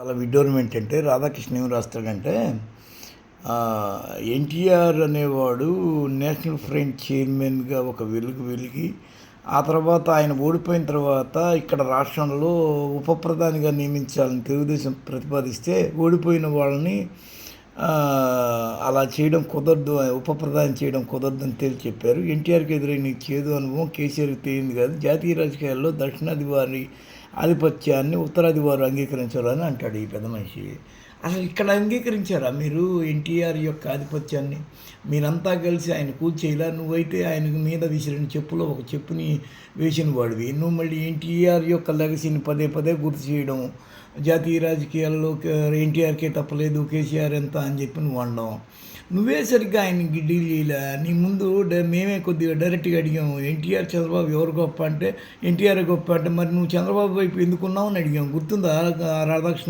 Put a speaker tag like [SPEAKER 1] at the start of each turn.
[SPEAKER 1] చాలా విడ్డూరం ఏంటంటే రాధాకృష్ణ ఏం రాస్తాడంటే ఎన్టీఆర్ అనేవాడు నేషనల్ ఫ్రంట్ చైర్మన్గా ఒక వెలిగి ఆ తర్వాత ఆయన ఓడిపోయిన తర్వాత ఇక్కడ రాష్ట్రంలో ఉప ప్రధానిగా నియమించాలని తెలుగుదేశం ప్రతిపాదిస్తే ఓడిపోయిన వాళ్ళని అలా చేయడం కుదరదు, ఉప ప్రధాని చేయడం కుదరదని తేల్చి చెప్పారు. ఎన్టీఆర్కి ఎదురైన చేదు అనుభవం కేసీఆర్కి తెలియదు కాదు. జాతీయ రాజకీయాల్లో దక్షిణాది వారి ఆధిపత్యాన్ని ఉత్తరాది వారు అంగీకరించాలని అంటాడు ఈ పెద్ద మనిషి. అసలు ఇక్కడ అంగీకరించారా మీరు ఎన్టీఆర్ యొక్క ఆధిపత్యాన్ని? మీరంతా కలిసి ఆయన కూల్చేయలా? నువ్వైతే ఆయన మీద విసిరిన చెప్పులో ఒక చెప్పుని వేసిన వాడివి. నువ్వు మళ్ళీ ఎన్టీఆర్ యొక్క లెగసీని పదే పదే గుర్తు చేయడం, జాతీయ రాజకీయాల్లో ఎన్టీఆర్కే తప్పలేదు, కేసీఆర్ ఎంత అని చెప్పి నువ్వు అనడం, నువ్వే సరిగ్గా ఆయనకి డీల్ చేయలే. నీ ముందు మేమే కొద్దిగా డైరెక్ట్గా అడిగాము, ఎన్టీఆర్ చంద్రబాబు ఎవరు గొప్ప అంటే ఎన్టీఆర్ గొప్ప అంటే మరి నువ్వు చంద్రబాబు వైపు ఎందుకున్నావు అని అడిగాము. గుర్తుందా రాధాకృష్ణ?